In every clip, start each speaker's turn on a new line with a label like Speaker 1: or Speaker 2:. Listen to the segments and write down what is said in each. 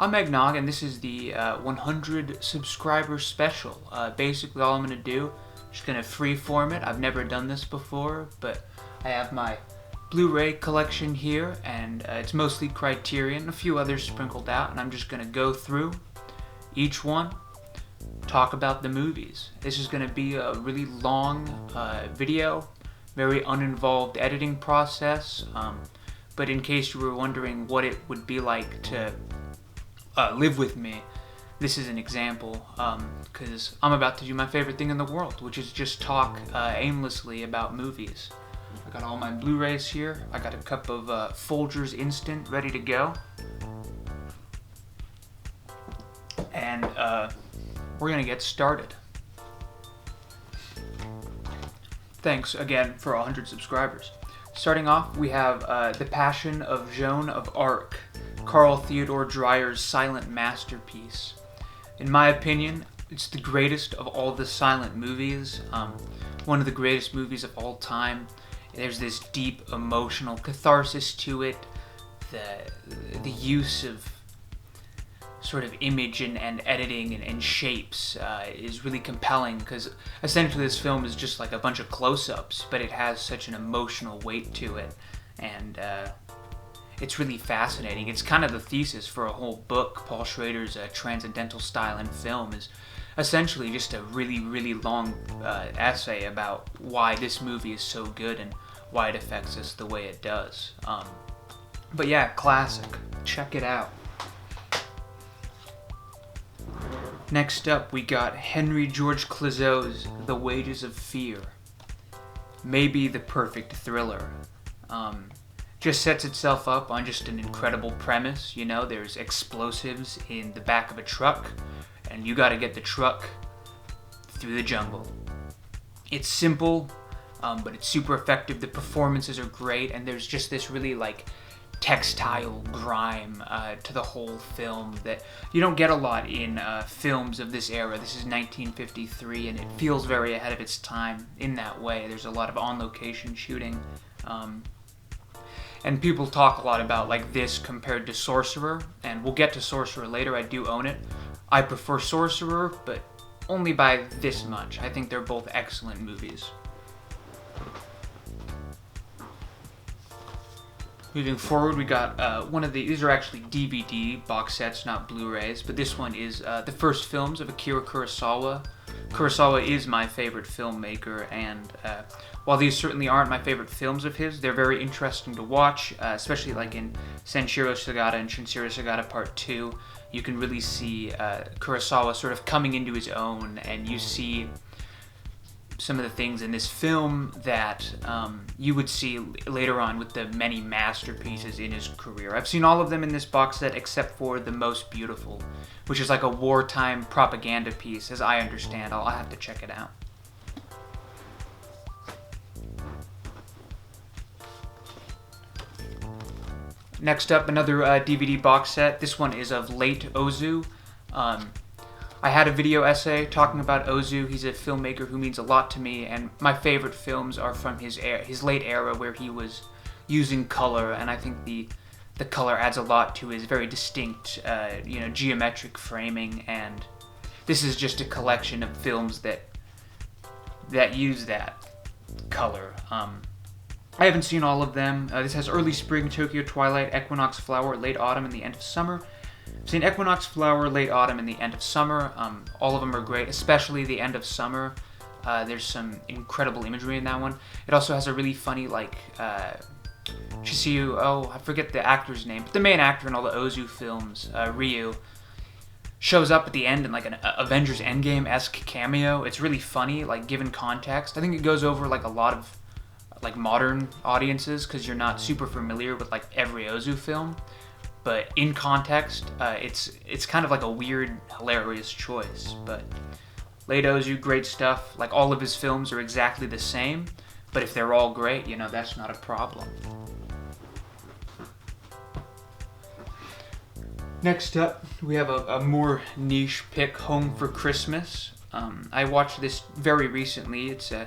Speaker 1: I'm Eggnog, and this is the 100 subscriber special. Basically, all I'm going to do, just going to freeform it. I've never done this before, but I have my Blu-Ray collection here, and it's mostly Criterion, a few others sprinkled out, and I'm just going to go through each one, talk about the movies. This is going to be a really long video, very uninvolved editing process, but in case you were wondering what it would be like to live with me, this is an example, because I'm about to do my favorite thing in the world, which is just talk aimlessly about movies. I got all my Blu-rays here. I got a cup of Folgers Instant ready to go. And we're gonna get started. Thanks again for 100 subscribers. Starting off, we have The Passion of Joan of Arc, Carl Theodor Dreyer's silent masterpiece. In my opinion, it's the greatest of all the silent movies, one of the greatest movies of all time. There's this deep emotional catharsis to it. The use of sort of image and editing and shapes is really compelling, because essentially this film is just like a bunch of close-ups, but it has such an emotional weight to it, and it's really fascinating. It's kind of the thesis for a whole book. Paul Schrader's Transcendental Style in Film is essentially just a really, really long essay about why this movie is so good and why it affects us the way it does. But yeah, classic. Check it out. Next up, we got Henry George Clouzot's The Wages of Fear. Maybe the perfect thriller. Just sets itself up on just an incredible premise. You know, there's explosives in the back of a truck, and you gotta get the truck through the jungle. It's simple, but it's super effective. The performances are great, and there's just this really like textile grime to the whole film that you don't get a lot in films of this era. This is 1953, and it feels very ahead of its time in that way. There's a lot of on-location shooting, and people talk a lot about like this compared to Sorcerer, and we'll get to Sorcerer later. I do own it. I prefer Sorcerer, but only by this much. I think they're both excellent movies. Moving forward, we got one of these are actually DVD box sets, not Blu-rays, but this one is the first films of Akira Kurosawa. Kurosawa is my favorite filmmaker, and while these certainly aren't my favorite films of his, they're very interesting to watch, especially like in Sanshiro Sagata and Shinsero Sagata Part 2. You can really see Kurosawa sort of coming into his own, and you see some of the things in this film that you would see later on with the many masterpieces in his career. I've seen all of them in this box set except for The Most Beautiful, which is like a wartime propaganda piece, as I understand. I'll have to check it out. Next up, another DVD box set. This one is of late Ozu. I had a video essay talking about Ozu. He's a filmmaker who means a lot to me, and my favorite films are from his late era where he was using color, and I think the color adds a lot to his very distinct, geometric framing, and this is just a collection of films that use that color. I haven't seen all of them. This has Early Spring, Tokyo Twilight, Equinox Flower, Late Autumn, and the End of Summer. I've seen Equinox Flower, Late Autumn, and the End of Summer. All of them are great, especially the End of Summer. There's some incredible imagery in that one. It also has a really funny, like, I forget the actor's name, but the main actor in all the Ozu films, Ryu, shows up at the end in like an Avengers Endgame-esque cameo. It's really funny, like, given context. I think it goes over like a lot of like modern audiences, because you're not super familiar with like every Ozu film. But in context, it's kind of like a weird, hilarious choice. But late Ozu, great stuff. Like, all of his films are exactly the same, but if they're all great, that's not a problem. Next up, we have a more niche pick, Home for Christmas. I watched this very recently. It's a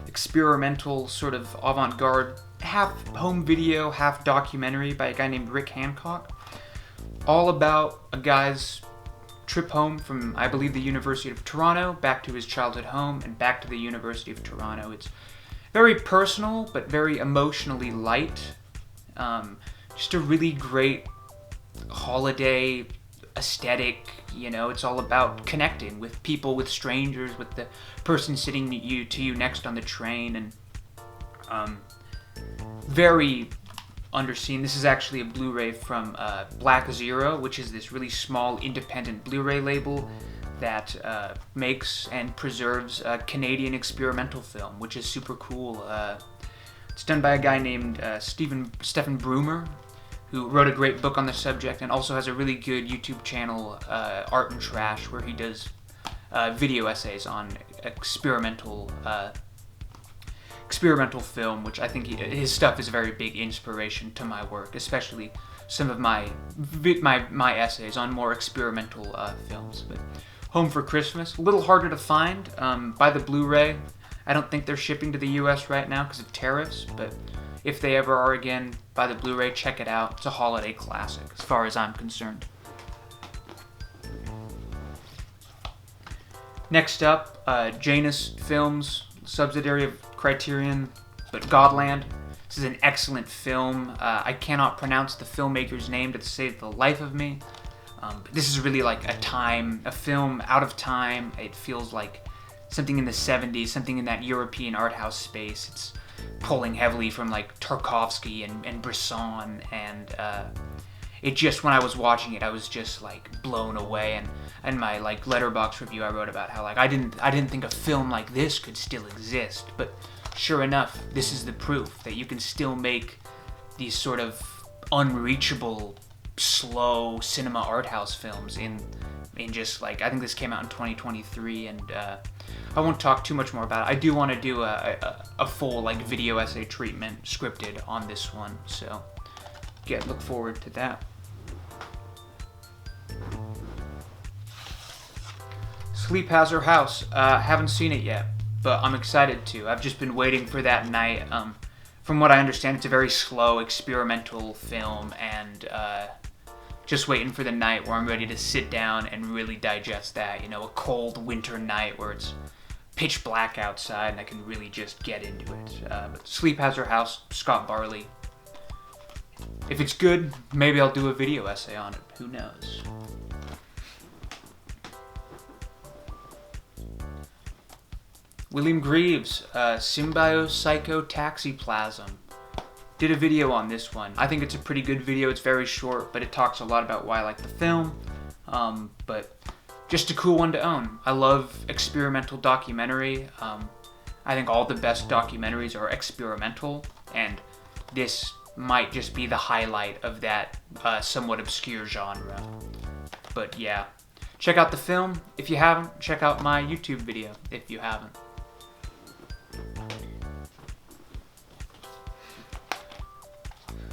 Speaker 1: experimental sort of avant-garde, half home video, half documentary by a guy named Rick Hancock. all about a guy's trip home from, I believe, the University of Toronto, back to his childhood home, and back to the University of Toronto. It's very personal, but very emotionally light. Just a really great holiday aesthetic. You know, it's all about connecting with people, with strangers, with the person sitting to you next on the train, and very underseen. This is actually a Blu-ray from Black Zero, which is this really small independent Blu-ray label that makes and preserves Canadian experimental film, which is super cool. It's done by a guy named Stephen Broomer, who wrote a great book on the subject and also has a really good YouTube channel, Art and Trash, where he does video essays on experimental film, which I think his stuff is a very big inspiration to my work, especially some of my essays on more experimental films. But Home for Christmas, a little harder to find. Buy the Blu-ray. I don't think they're shipping to the US right now because of tariffs, but if they ever are again, buy the Blu-ray, check it out. It's a holiday classic as far as I'm concerned. Next up, Janus Films, subsidiary of Criterion, but Godland. This is an excellent film. I cannot pronounce the filmmaker's name to save the life of me. But this is really like a film out of time. It feels like something in the 70s, something in that European art house space. It's pulling heavily from like Tarkovsky and Bresson, and it just, when I was watching it, I was just like blown away. And my like Letterboxd review, I wrote about how like I didn't think a film like this could still exist, but sure enough, this is the proof that you can still make these sort of unreachable, slow cinema art house films in just like, I think this came out in 2023, and I won't talk too much more about it. I do want to do a full like video essay treatment scripted on this one, so look forward to that. Sleep Has Her House. Haven't seen it yet, but I'm excited to. I've just been waiting for that night. From what I understand, it's a very slow experimental film, and just waiting for the night where I'm ready to sit down and really digest that. You know, a cold winter night where it's pitch black outside and I can really just get into it. But Sleep Has Her House, Scott Barley. If it's good, maybe I'll do a video essay on it. Who knows? William Greaves, Symbiopsychotaxiplasm. Did a video on this one. I think it's a pretty good video. It's very short, but it talks a lot about why I like the film. But just a cool one to own. I love experimental documentary. I think all the best documentaries are experimental, and this might just be the highlight of that somewhat obscure genre. But yeah, check out the film if you haven't. Check out my YouTube video if you haven't.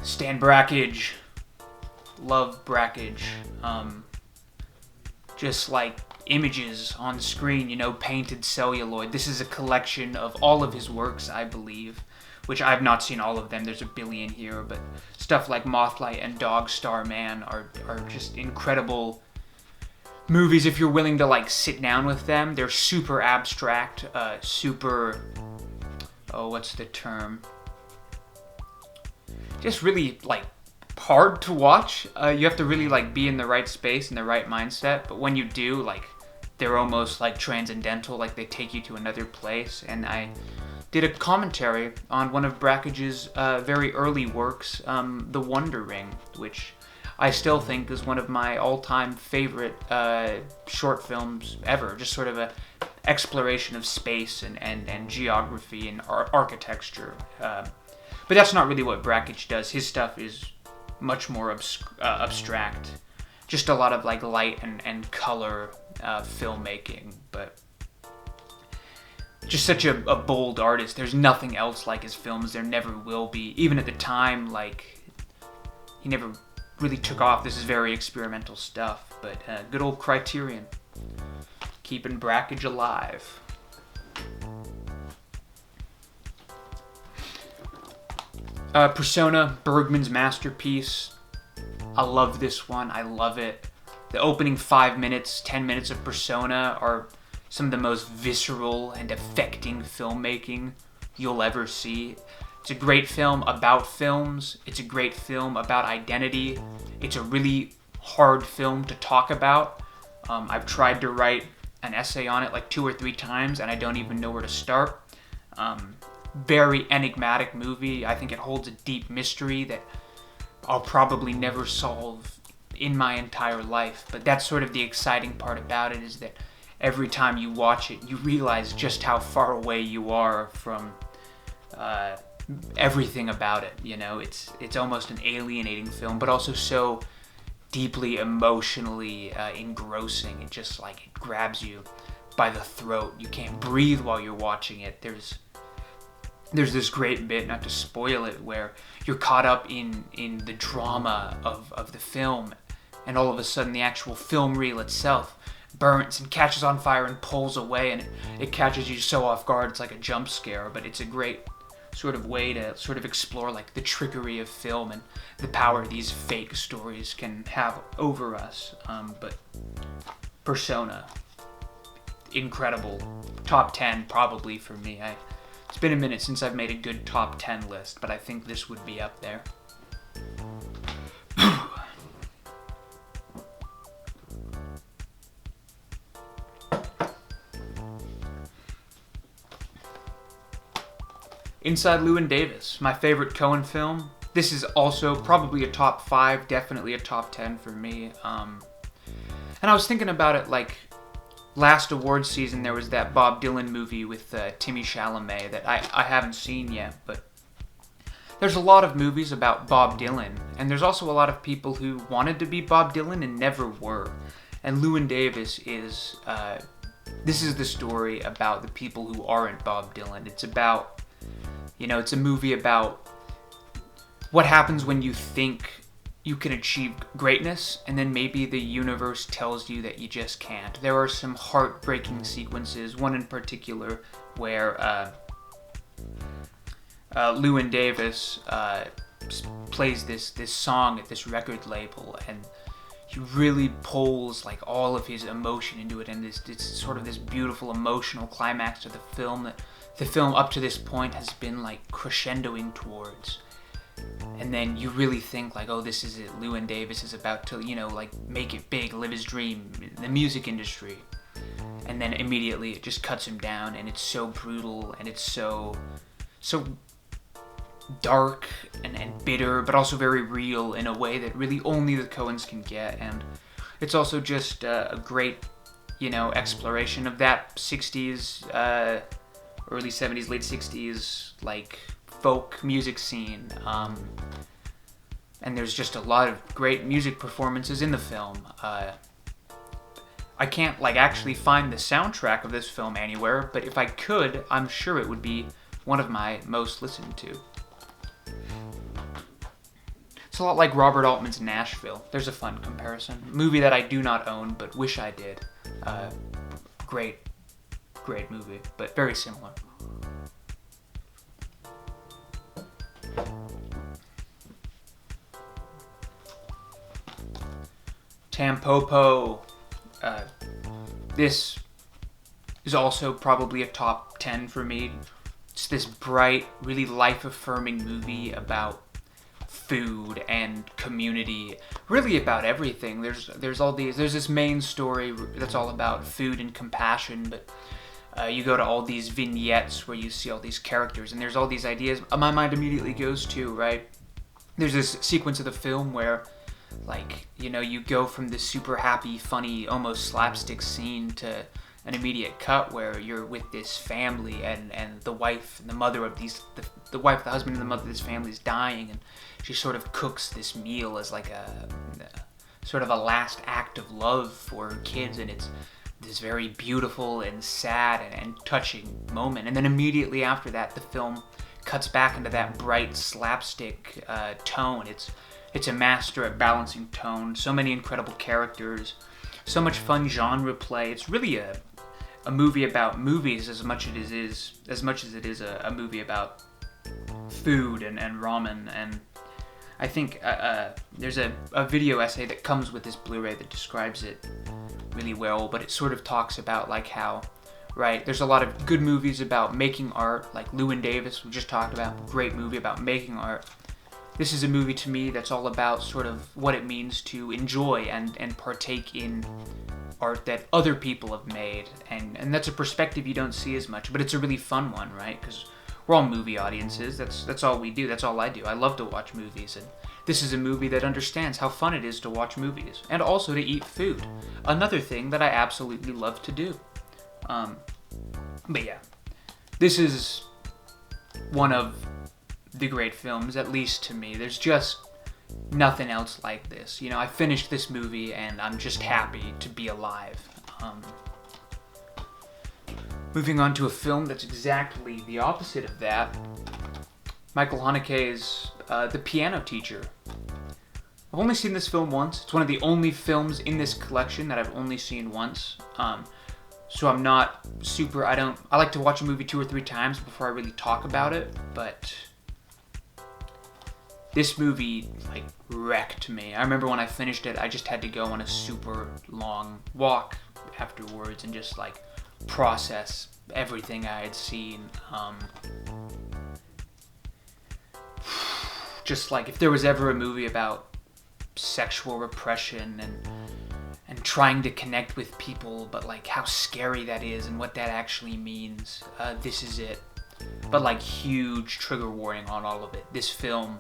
Speaker 1: Stan Brakhage. Love Brakhage. Just like images on screen, you know, painted celluloid. This is a collection of all of his works, I believe, which I've not seen all of them. There's a billion here, but stuff like Mothlight and Dog Star Man are just incredible movies if you're willing to like sit down with them. They're super abstract, what's the term? Just really like hard to watch. You have to really like be in the right space and the right mindset, but when you do, like, they're almost like transcendental, like they take you to another place. And I did a commentary on one of Brakhage's very early works, The Wonder Ring, which I still think is one of my all-time favorite short films ever. Just sort of a exploration of space and geography and architecture. But that's not really what Brakhage does. His stuff is much more abstract. Just a lot of like light and color filmmaking. But just such a bold artist. There's nothing else like his films. There never will be. Even at the time, like, he never really took off. This is very experimental stuff. But good old Criterion. Keeping Brakhage alive. Persona, Bergman's masterpiece. I love this one. I love it. The opening 5 minutes, 10 minutes of Persona are some of the most visceral and affecting filmmaking you'll ever see. It's a great film about films. It's a great film about identity. It's a really hard film to talk about. I've tried to write an essay on it like 2 or 3 times, and I don't even know where to start. Very enigmatic movie. I think it holds a deep mystery that I'll probably never solve in my entire life. But that's sort of the exciting part about it, is that every time you watch it, you realize just how far away you are from everything about it. You know, it's almost an alienating film, but also so deeply emotionally engrossing. It just like it grabs you by the throat. You can't breathe while you're watching it. There's this great bit, not to spoil it, where you're caught up in the drama of the film, and all of a sudden the actual film reel itself burns and catches on fire and pulls away, and it catches you so off guard. It's like a jump scare, but it's a great sort of way to sort of explore like the trickery of film and the power these fake stories can have over us. But Persona, incredible. Top 10 probably for me. It's been a minute since I've made a good top 10 list, but I think this would be up there. Inside Llewyn Davis, my favorite Coen film. This is also probably a top 5, definitely a top 10 for me. And I was thinking about it, like, last awards season there was that Bob Dylan movie with Timmy Chalamet that I haven't seen yet, but there's a lot of movies about Bob Dylan, and there's also a lot of people who wanted to be Bob Dylan and never were. And Llewyn Davis is, this is the story about the people who aren't Bob Dylan. It's about, you know, it's a movie about what happens when you think you can achieve greatness, and then maybe the universe tells you that you just can't. There are some heartbreaking sequences, one in particular where Llewyn Davis plays this song at this record label, and he really pulls like all of his emotion into it, and it's sort of this beautiful emotional climax to the film that the film up to this point has been like crescendoing towards. And then you really think like, oh, this is it. Llewyn Davis is about to, you know, like make it big, live his dream in the music industry. And then immediately it just cuts him down, and it's so brutal, and it's so dark and bitter, but also very real in a way that really only the Coens can get. And it's also just a great, you know, exploration of that 60s, early 70s, late 60s, like folk music scene. And there's just a lot of great music performances in the film. I can't like actually find the soundtrack of this film anywhere, but if I could, I'm sure it would be one of my most listened to. It's a lot like Robert Altman's Nashville. There's a fun comparison. Movie that I do not own, but wish I did. Great movie, but very similar. Tampopo. This is also probably a top 10 for me. It's this bright, really life-affirming movie about food and community, really about everything. There's this main story that's all about food and compassion, but you go to all these vignettes where you see all these characters, and there's all these ideas. My mind immediately goes to, right, there's this sequence of the film where, like, you know, you go from this super happy, funny, almost slapstick scene to an immediate cut where you're with this family, and the wife and the mother of the wife, the husband, and the mother of this family is dying, and she sort of cooks this meal as like a sort of a last act of love for her kids, and it's this very beautiful and sad and touching moment. And then immediately after that, the film cuts back into that bright slapstick tone. It's a master at balancing tone. So many incredible characters, so much fun genre play. It's really a movie about movies as much as it is a movie about food and ramen. And I think there's a video essay that comes with this Blu-ray that describes it really well, but it sort of talks about like how, right, there's a lot of good movies about making art, like Llewyn Davis we just talked about, great movie about making art. This is a movie to me that's all about sort of what it means to enjoy and partake in art that other people have made, and that's a perspective you don't see as much, but it's a really fun one, right? Because we're all movie audiences. That's all we do. That's all I do. I love to watch movies, and this is a movie that understands how fun it is to watch movies and also to eat food. Another thing that I absolutely love to do. But yeah, this is one of the great films, at least to me. There's just nothing else like this. You know, I finished this movie and I'm just happy to be alive. Moving on to a film that's exactly the opposite of that, Michael Haneke's The Piano Teacher. I've only seen this film once. It's one of the only films in this collection that I've only seen once. So I'm not super, I like to watch a movie 2 or 3 times before I really talk about it, but this movie, like, wrecked me. I remember when I finished it, I just had to go on a super long walk afterwards and just, like, process everything I had seen. Just, like, if there was ever a movie about sexual repression and trying to connect with people, but, like, how scary that is and what that actually means, this is it. But, like, huge trigger warning on all of it. This film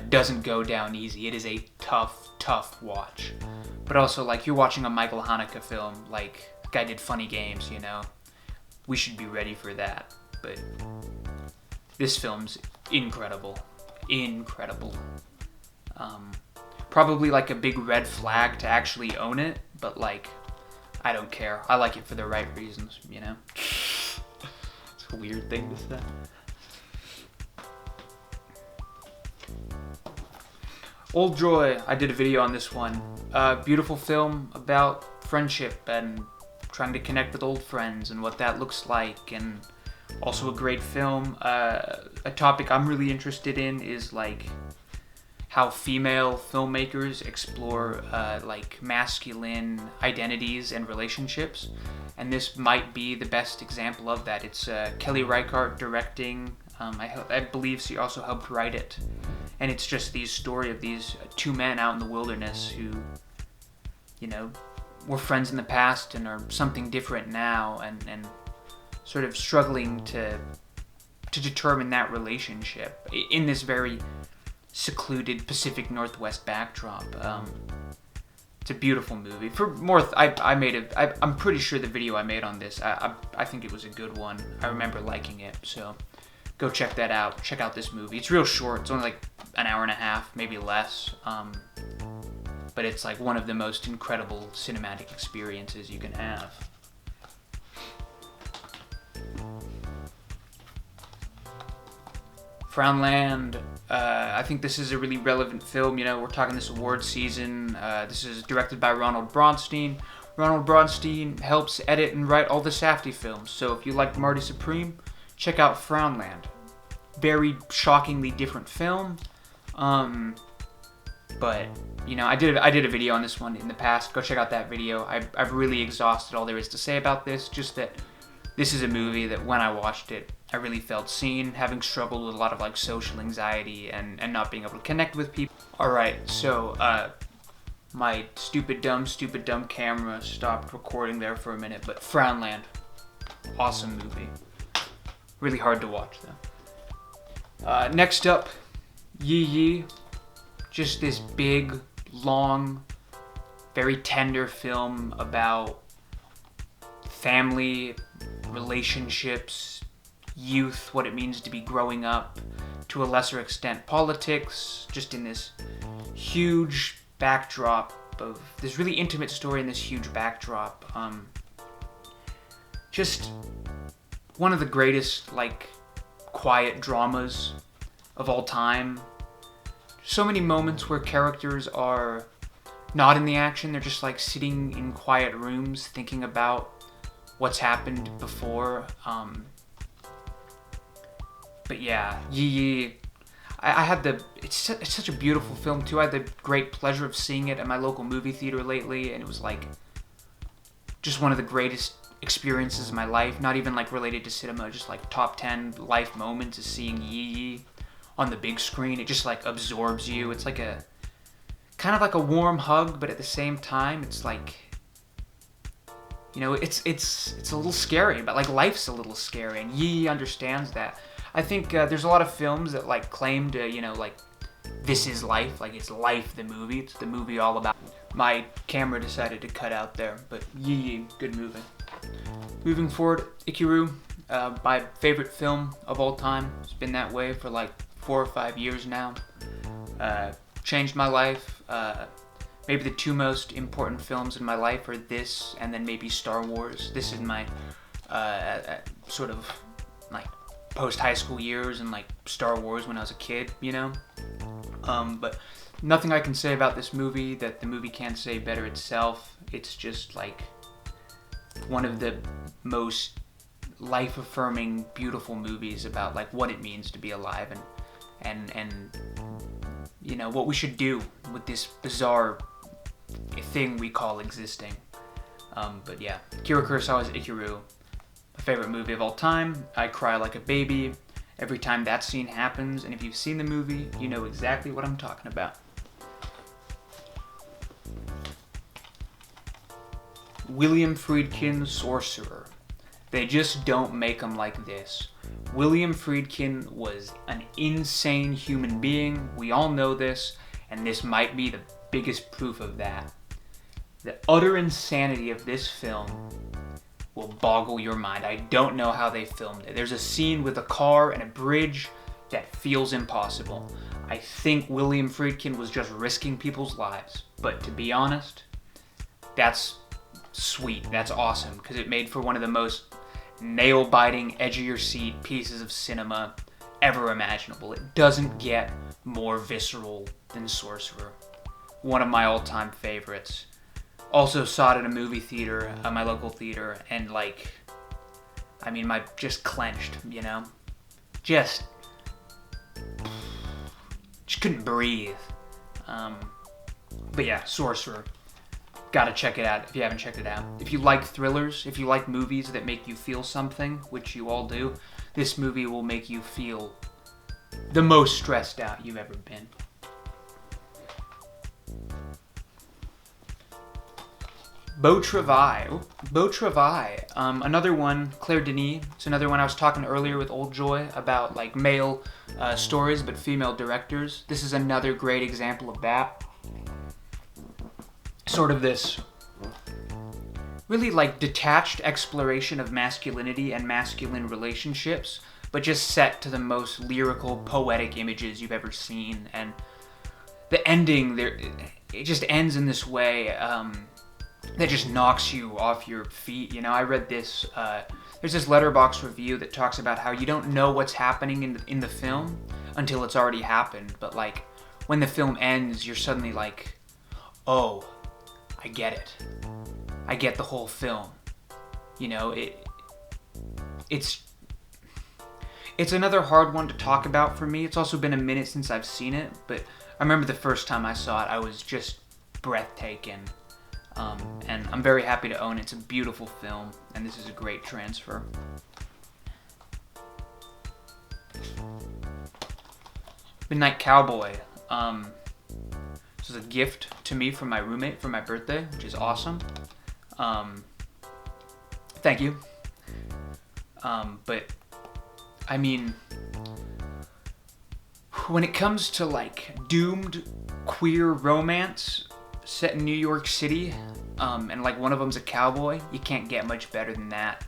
Speaker 1: doesn't go down easy. It is a tough watch. But also, like, you're watching a Michael Haneke film. Like, the guy did Funny Games, you know? We should be ready for that. But this film's incredible. Incredible. Probably, like, a big red flag to actually own it, but, like, I don't care. I like it for the right reasons, you know? It's a weird thing to say. Old Joy, I did a video on this one. Beautiful film about friendship and trying to connect with old friends and what that looks like, and also a great film. A topic I'm really interested in is, like, how female filmmakers explore, like, masculine identities and relationships, and this might be the best example of that. It's Kelly Reichardt directing. I believe she also helped write it. And it's just the story of these 2 men out in the wilderness who, you know, were friends in the past and are something different now, and sort of struggling to determine that relationship in this very secluded Pacific Northwest backdrop. It's a beautiful movie. For more, I'm pretty sure the video I made on this, I think it was a good one. I remember liking it, so go check that out. Check out this movie. It's real short. It's only like an hour and a half, maybe less. But it's like one of the most incredible cinematic experiences you can have. Frownland. I think this is a really relevant film. You know, we're talking this award season. This is directed by Ronald Bronstein. Ronald Bronstein helps edit and write all the Safdie films. So if you like Marty Supreme, check out Frownland. Very shockingly different film. But, you know, I did a video on this one in the past. Go check out that video. I've really exhausted all there is to say about this. Just that this is a movie that when I watched it, I really felt seen, having struggled with a lot of, like, social anxiety and not being able to connect with people. Alright, so, my stupid dumb camera stopped recording there for a minute, but Frownland. Awesome movie. Really hard to watch, though. Next up, Yi Yi. Just this big, long, very tender film about family, relationships, youth, what it means to be growing up, to a lesser extent politics, just in this huge backdrop of this really intimate story in this huge backdrop. Just one of the greatest, like, quiet dramas of all time. So many moments where characters are not in the action, they're just, like, sitting in quiet rooms thinking about what's happened before. But yeah, Yi Yi, I had the, it's such a beautiful film too. I had the great pleasure of seeing it at my local movie theater lately, and it was like just one of the greatest experiences of my life. Not even like related to cinema, just like top 10 life moments is seeing Yi Yi on the big screen. It just like absorbs you. It's like a kind of like a warm hug, but at the same time, it's like, you know, it's a little scary, but like life's a little scary, and Yi understands that. I think there's a lot of films that like claim to, you know, like this is life, like it's life the movie. It's the movie all about. My camera decided to cut out there, but Yi, good movie. Moving forward, Ikiru, my favorite film of all time. It's been that way for like 4 or 5 years now. Changed my life. Maybe the 2 most important films in my life are this and then maybe Star Wars. This is my sort of like post-high school years, and like Star Wars when I was a kid, you know? But nothing I can say about this movie that the movie can't say better itself. It's just like one of the most life-affirming, beautiful movies about like what it means to be alive, and you know, what we should do with this bizarre thing we call existing. But yeah, Akira Kurosawa's Ikiru, my favorite movie of all time. I cry like a baby every time that scene happens, and if you've seen the movie, you know exactly what I'm talking about. William Friedkin, Sorcerer. They just don't make them like this. William Friedkin was an insane human being. We all know this, and this might be the biggest proof of that. The utter insanity of this film will boggle your mind. I don't know how they filmed it. There's a scene with a car and a bridge that feels impossible. I think William Friedkin was just risking people's lives. But to be honest, that's sweet. That's awesome, because it made for one of the most nail-biting, edge-of-your-seat pieces of cinema ever imaginable. It doesn't get more visceral than Sorcerer. One of my all-time favorites. Also saw it in a movie theater, my local theater, and like, I mean, my just clenched, you know? Just couldn't breathe. But yeah, Sorcerer. Gotta check it out if you haven't checked it out. If you like thrillers, if you like movies that make you feel something, which you all do, this movie will make you feel the most stressed out you've ever been. Beau Travail. Beau Travail. Another one, Claire Denis. It's another one I was talking earlier with Old Joy about like male stories but female directors. This is another great example of that. Sort of this really like detached exploration of masculinity and masculine relationships, but just set to the most lyrical, poetic images you've ever seen. And the ending there, it just ends in this way that just knocks you off your feet. You know, I read this, there's this Letterboxd review that talks about how you don't know what's happening in the film until it's already happened, but like when the film ends, you're suddenly like, oh, I get it. I get the whole film. You know, it's another hard one to talk about for me. It's also been a minute since I've seen it, but I remember the first time I saw it, I was just breathtaking. And I'm very happy to own it. It's a beautiful film, and this is a great transfer. Midnight Cowboy. This was a gift to me from my roommate for my birthday, which is awesome. Thank you. But, I mean, when it comes to, like, doomed queer romance set in New York City, and, like, one of them's a cowboy, you can't get much better than that.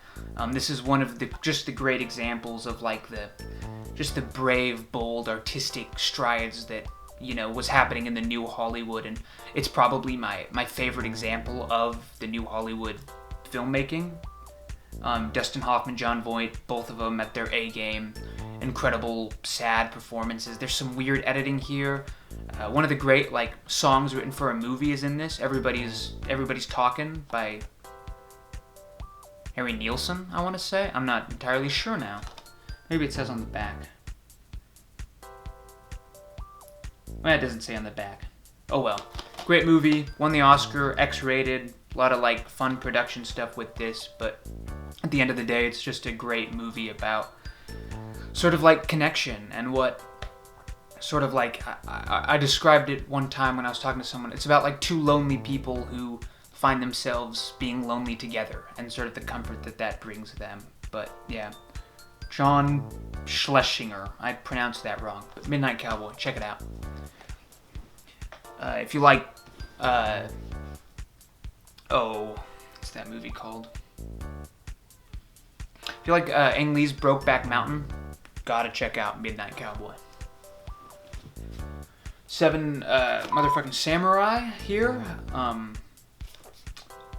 Speaker 1: This is one of the great examples of, like, the brave, bold, artistic strides that, you know, was happening in the New Hollywood, and it's probably my favorite example of the New Hollywood filmmaking. Dustin Hoffman, Jon Voight, both of them at their A game. Incredible, sad performances. There's some weird editing here. One of the great like songs written for a movie is in this. Everybody's Talking by Harry Nilsson, I want to say. I'm not entirely sure now. Maybe it says on the back. Well, it doesn't say on the back. Oh well. Great movie. Won the Oscar. X-rated. A lot of like fun production stuff with this, but at the end of the day, it's just a great movie about sort of like connection and what sort of like I described it one time when I was talking to someone. It's about like two lonely people who find themselves being lonely together and sort of the comfort that brings them. But yeah, John Schlesinger. I pronounced that wrong, but Midnight Cowboy. Check it out. If you like, what's that movie called? If you like Ang Lee's Brokeback Mountain, gotta check out Midnight Cowboy. 7 motherfucking samurai here.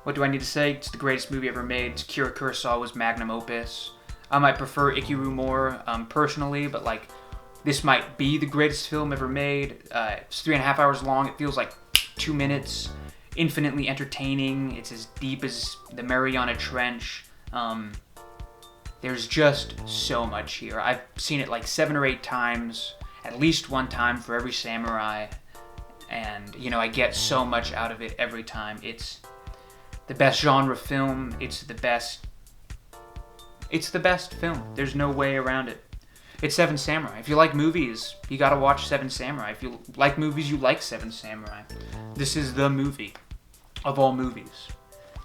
Speaker 1: What do I need to say? It's the greatest movie ever made. It's Akira Kurosawa's magnum opus. I might prefer Ikiru more personally, but like this might be the greatest film ever made. It's 3.5 hours long. It feels like 2 minutes. Infinitely entertaining. It's as deep as the Mariana Trench. There's just so much here. I've seen it like 7 or 8 times, at least one time for every samurai, and you know I get so much out of it every time. It's the best genre film. It's the best film. There's no way around it. It's Seven Samurai. If you like movies, you gotta watch Seven Samurai. If you like movies, you like Seven Samurai. This is the movie of all movies,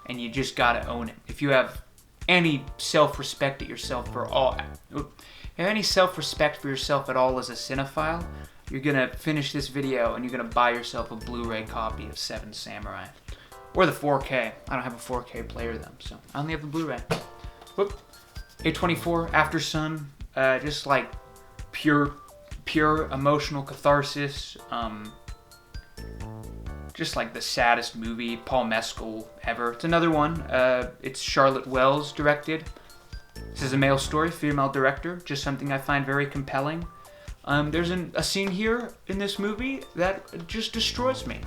Speaker 1: and you just gotta own it. If you have any self-respect at yourself for all, if you have any self-respect for yourself at all as a cinephile, you're gonna finish this video and you're gonna buy yourself a Blu-ray copy of Seven Samurai, or the 4K. I don't have a 4K player though, so I only have the Blu-ray. Whoop. A24 After Sun. Just like pure emotional catharsis. Just like the saddest movie, Paul Mescal ever. It's another one. It's Charlotte Wells directed. This is a male story, female director. Just something I find very compelling. There's a scene here in this movie that just destroys me.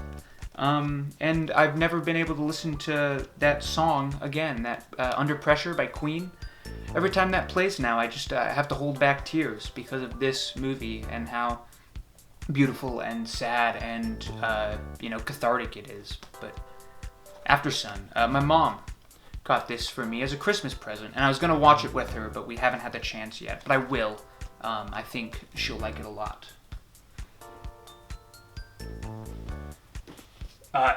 Speaker 1: And I've never been able to listen to that song again, that Under Pressure by Queen. Every time that plays now, I just have to hold back tears because of this movie and how beautiful and sad and cathartic it is. But After Sun, my mom got this for me as a Christmas present, and I was gonna watch it with her, but we haven't had the chance yet. But I will. I think she'll like it a lot.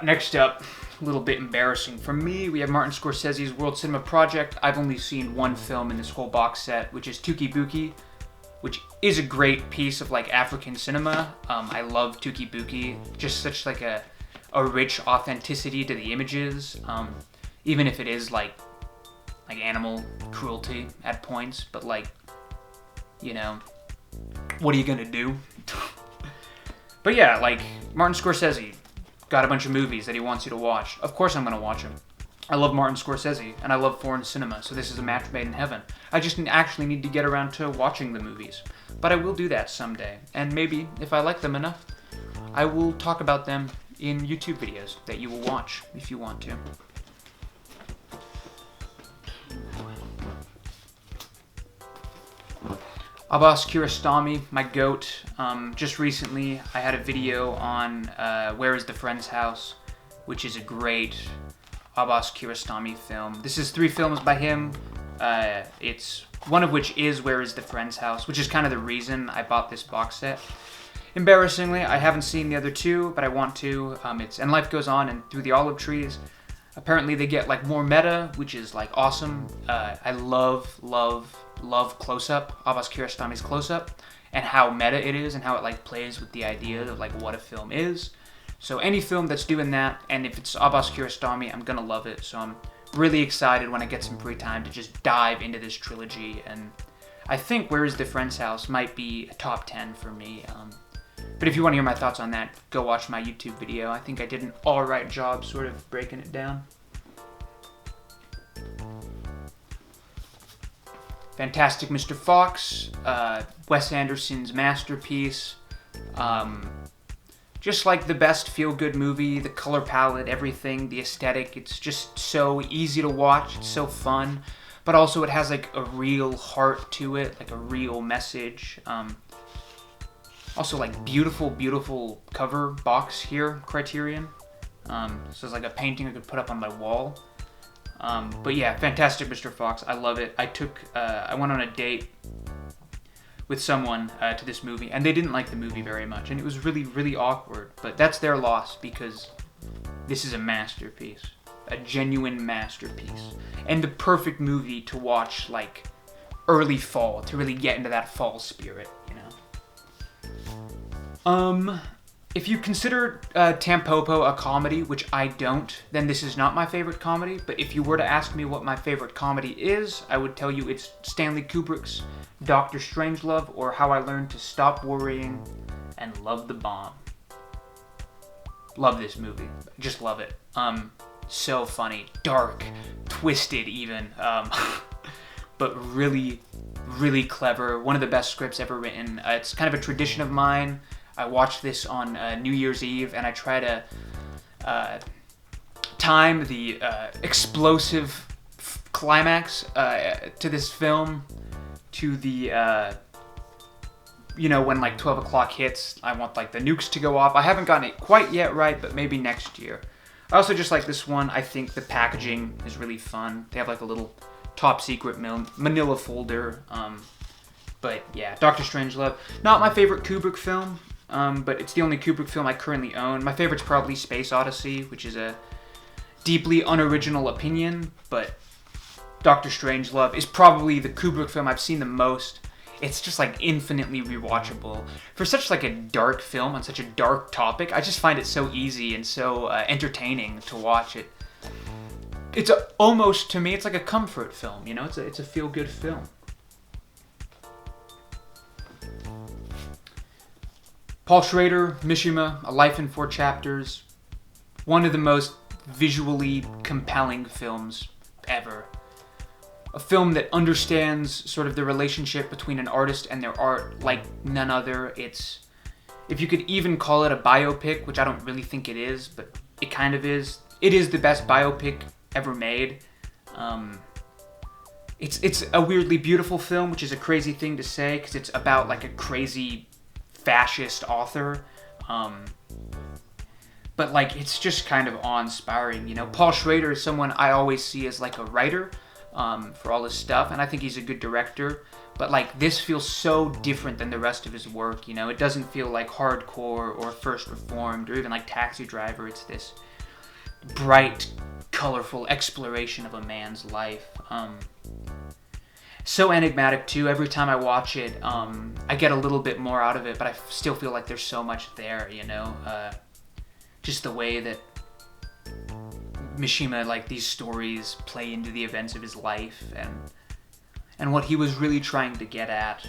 Speaker 1: Next up, a little bit embarrassing for me, we have Martin Scorsese's World Cinema Project. I've only seen one film in this whole box set, which is Tuki Buki, which is a great piece of like African cinema. I love Tuki Buki, just such like a rich authenticity to the images, even if it is like animal cruelty at points, but like, you know, what are you gonna do? But yeah, like Martin Scorsese got a bunch of movies that he wants you to watch. Of course I'm going to watch them. I love Martin Scorsese, and I love foreign cinema, so this is a match made in heaven. I just actually need to get around to watching the movies. But I will do that someday, and maybe, if I like them enough, I will talk about them in YouTube videos that you will watch, if you want to. Abbas Kiarostami, my goat. Just recently, I had a video on Where is the Friend's House, which is a great Abbas Kiarostami film. This is 3 films by him. It's one of which is Where is the Friend's House, which is kind of the reason I bought this box set. Embarrassingly, I haven't seen the other 2, but I want to. It's And Life Goes On and Through the Olive Trees. Apparently, they get like more meta, which is like awesome. I love Close Up, Abbas Kiarostami's Close Up, and how meta it is and how it like plays with the idea of like what a film is. So any film that's doing that, and if it's Abbas Kiarostami, I'm gonna love it. So I'm really excited when I get some free time to just dive into this trilogy, and I think Where is the Friend's House might be a top 10 for me. But if you want to hear my thoughts on that, go watch my YouTube video. I think I did an alright job sort of breaking it down. Fantastic Mr. Fox, Wes Anderson's masterpiece. Just like the best feel-good movie, the color palette, everything, the aesthetic. It's just so easy to watch. It's so fun. But also it has like a real heart to it, like a real message. Also, like, beautiful cover box here, Criterion. So it's like a painting I could put up on my wall. But yeah, fantastic Mr. Fox. I love it. I went on a date with someone to this movie, and they didn't like the movie very much, and it was really awkward. But that's their loss, because this is a masterpiece, a genuine masterpiece, and the perfect movie to watch like early fall, to really get into that fall spirit, you know. If you consider Tampopo a comedy, which I don't, then this is not my favorite comedy. But if you were to ask me what my favorite comedy is, I would tell you it's Stanley Kubrick's Dr. Strangelove, or How I Learned to Stop Worrying and Love the Bomb. Love this movie. Just love it. So funny, dark, twisted even, but really clever. One of the best scripts ever written. It's kind of a tradition of mine. I watched this on New Year's Eve, and I try to time the explosive climax to this film to the, when like 12 o'clock hits. I want like the nukes to go off. I haven't gotten it quite yet right, but maybe next year. I also just like this one. I think the packaging is really fun. They have like a little top secret manila folder. But yeah, Dr. Strangelove. Not my favorite Kubrick film. But it's the only Kubrick film I currently own. My favorite's probably Space Odyssey, which is a deeply unoriginal opinion, but Dr. Strangelove is probably the Kubrick film I've seen the most. It's just like infinitely rewatchable. For such like a dark film on such a dark topic, I just find it so easy and so entertaining to watch it. It's almost, to me, it's like a comfort film, you know? It's a feel-good film. Paul Schrader, Mishima, A Life in 4 Chapters. One of the most visually compelling films ever. A film that understands sort of the relationship between an artist and their art like none other. It's, if you could even call it a biopic, which I don't really think it is, but it kind of is. It is the best biopic ever made. It's a weirdly beautiful film, which is a crazy thing to say, because it's about like a crazy fascist author, but like it's just kind of awe-inspiring, you know. Paul Schrader is someone I always see as like a writer for all his stuff, and I think he's a good director, but like this feels so different than the rest of his work, you know. It doesn't feel like Hardcore or First Reformed or even like Taxi Driver. It's this bright, colorful exploration of a man's life. So enigmatic too. Every time I watch it, I get a little bit more out of it, but I still feel like there's so much there, you know. Just the way that Mishima, like, these stories play into the events of his life, and what he was really trying to get at.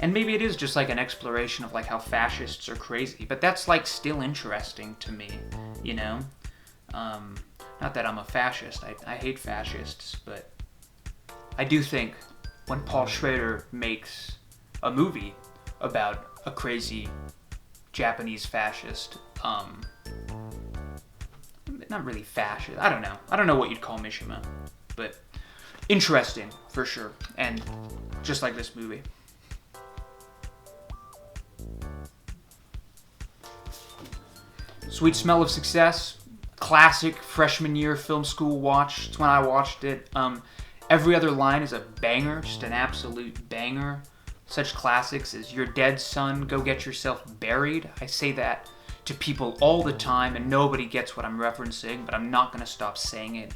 Speaker 1: And maybe it is just like an exploration of like how fascists are crazy, but that's like still interesting to me, you know. Not that I'm a fascist. I hate fascists, but I do think when Paul Schrader makes a movie about a crazy Japanese fascist, not really fascist, I don't know what you'd call Mishima, but interesting for sure, and just like this movie. Sweet Smell of Success, classic freshman year film school watch. It's when I watched it. Every other line is a banger, just an absolute banger. Such classics as "You're dead, son, go get yourself buried." I say that to people all the time, and nobody gets what I'm referencing, but I'm not going to stop saying it.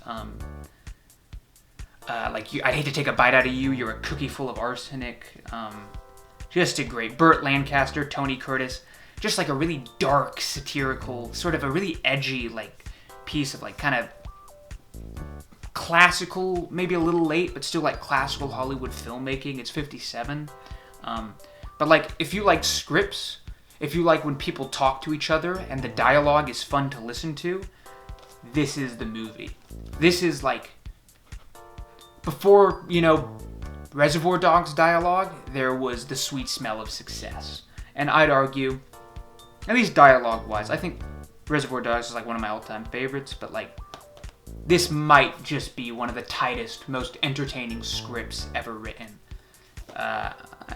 Speaker 1: I'd hate to take a bite out of you, you're a cookie full of arsenic. Just a great Burt Lancaster, Tony Curtis. Just like a really dark, satirical, sort of a really edgy like piece of like kind of classical, maybe a little late, but still like classical Hollywood filmmaking. It's 57. But like, if you like scripts, if you like when people talk to each other and the dialogue is fun to listen to, this is the movie. This is like, before, you know, Reservoir Dogs dialogue, there was The Sweet Smell of Success. And I'd argue, at least dialogue-wise, I think Reservoir Dogs is like one of my all-time favorites, but like, this might just be one of the tightest, most entertaining scripts ever written.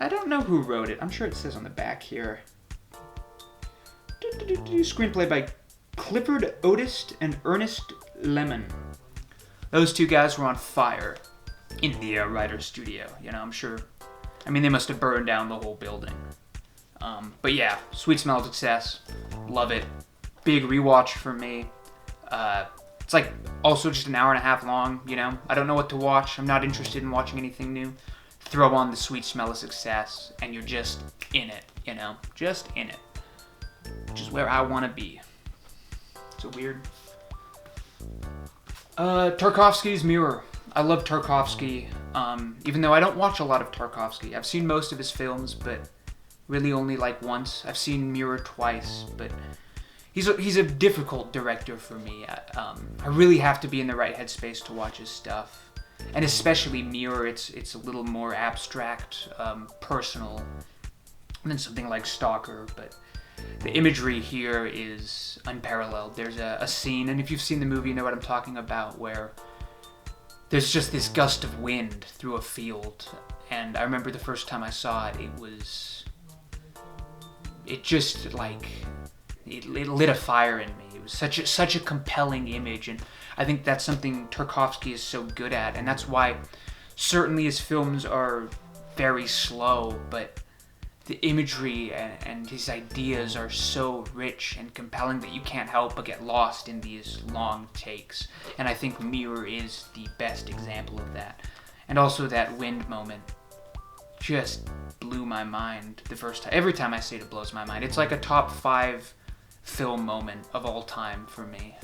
Speaker 1: I don't know who wrote it. I'm sure it says on the back here. Screenplay by Clifford Otis and Ernest Lemon. Those two guys were on fire in the writer's studio. I'm sure. I mean, they must have burned down the whole building. But yeah, Sweet Smell of Success. Love it. Big rewatch for me. It's like also just an hour and a half long, I don't know what to watch. I'm not interested in watching anything new. Throw on the Sweet Smell of Success and you're just in it, Just in it. Which is where I want to be. So weird. Tarkovsky's Mirror. I love Tarkovsky, even though I don't watch a lot of Tarkovsky. I've seen most of his films, but really only like once. I've seen Mirror twice, but he's a difficult director for me. I really have to be in the right headspace to watch his stuff. And especially Mirror, it's a little more abstract, personal than something like Stalker, but the imagery here is unparalleled. There's a scene, and if you've seen the movie, you know what I'm talking about, where there's just this gust of wind through a field. And I remember the first time I saw it, it just like, it lit a fire in me. It was such a compelling image, and I think that's something Tarkovsky is so good at, and that's why certainly his films are very slow, but the imagery and his ideas are so rich and compelling that you can't help but get lost in these long takes. And I think Mirror is the best example of that. And also that wind moment just blew my mind the first time. Every time I say it blows my mind. It's like a top 5 film moment of all time for me.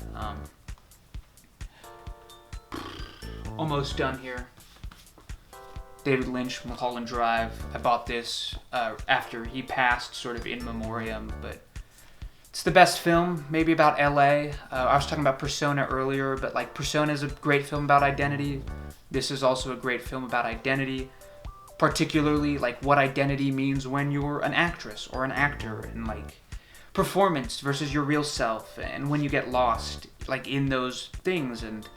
Speaker 1: Almost done here. David Lynch, Mulholland Drive. I bought this after he passed, sort of in memoriam, but it's the best film, maybe about LA. I was talking about Persona earlier, but like Persona is a great film about identity. This is also a great film about identity, particularly like what identity means when you're an actress or an actor, and like performance versus your real self, and when you get lost like in those things. And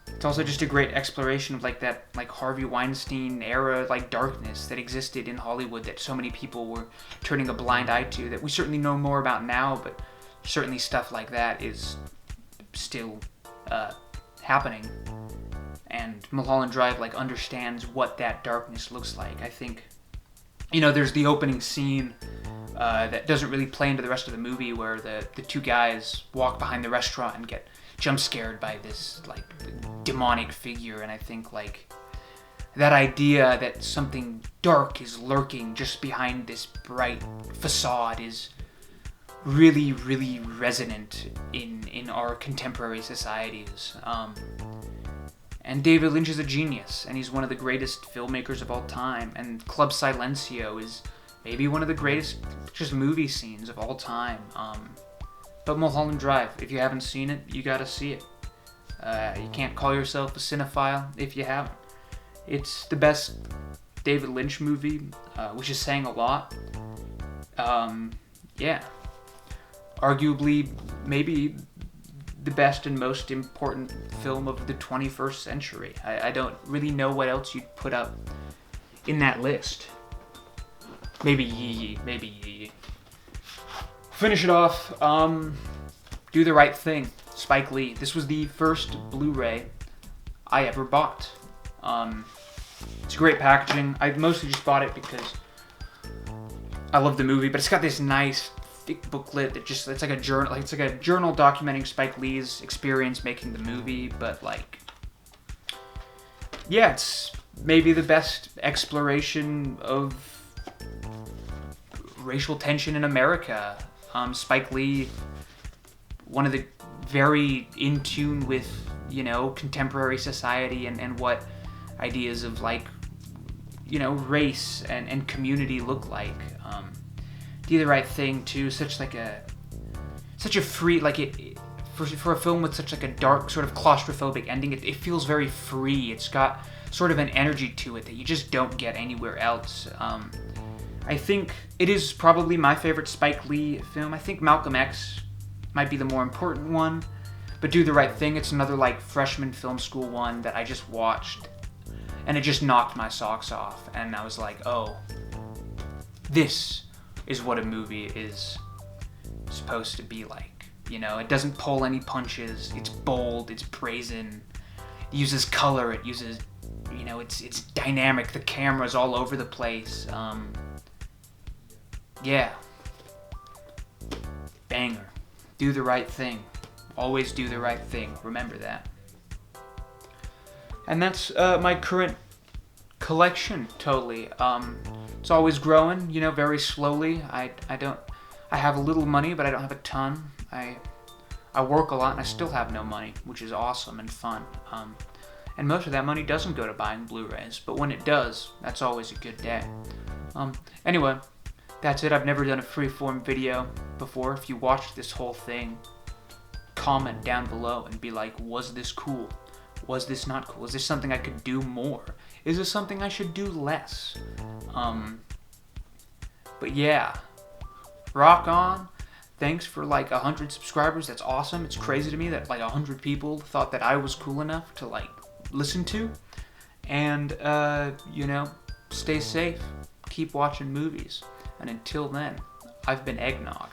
Speaker 1: it's also just a great exploration of like that like Harvey Weinstein era like darkness that existed in Hollywood that so many people were turning a blind eye to, that we certainly know more about now, but certainly stuff like that is still happening. And Mulholland Drive like understands what that darkness looks like. I think, there's the opening scene that doesn't really play into the rest of the movie, where the two guys walk behind the restaurant and get jump scared by this like demonic figure. And I think like that idea that something dark is lurking just behind this bright facade is really, really resonant in our contemporary societies. And David Lynch is a genius, and he's one of the greatest filmmakers of all time. And Club Silencio is maybe one of the greatest just movie scenes of all time. But Mulholland Drive, if you haven't seen it, you gotta see it. You can't call yourself a cinephile if you haven't. It's the best David Lynch movie, which is saying a lot. Yeah. Arguably, maybe the best and most important film of the 21st century. I don't really know what else you'd put up in that list. Maybe Yee Yee. Finish it off. Do the Right Thing. Spike Lee. This was the first Blu-ray I ever bought. It's great packaging. I mostly just bought it because I love the movie, but it's got this nice thick booklet that just, it's like a journal, like it's like a journal documenting Spike Lee's experience making the movie. But like, yeah, it's maybe the best exploration of racial tension in America. Spike Lee, one of the very in tune with, contemporary society and what ideas of like, race and community look like. Do the Right Thing too, such a free, like for a film with such like a dark sort of claustrophobic ending, it feels very free. It's got sort of an energy to it that you just don't get anywhere else. I think it is probably my favorite Spike Lee film. I think Malcolm X might be the more important one, but Do the Right Thing, it's another like freshman film school one that I just watched, and it just knocked my socks off, and I was like, oh, this is what a movie is supposed to be like. You know, it doesn't pull any punches. It's bold. It's brazen. It uses color. It uses, you know, it's dynamic. The camera's all over the place. Yeah. Banger. Do the right thing. Always do the right thing. Remember that. And that's my current collection, totally. It's always growing, you know, very slowly. I have a little money, but I don't have a ton. I work a lot and I still have no money, which is awesome and fun. And most of that money doesn't go to buying Blu-rays, but when it does, that's always a good day. Anyway, that's it. I've never done a freeform video before. If you watched this whole thing, comment down below and be like, was this cool? Was this not cool? Is this something I could do more? Is this something I should do less? But yeah, rock on. Thanks for like 100 subscribers. That's awesome. It's crazy to me that like 100 people thought that I was cool enough to like listen to. And, you know, stay safe. Keep watching movies. And until then, I've been Eggnog.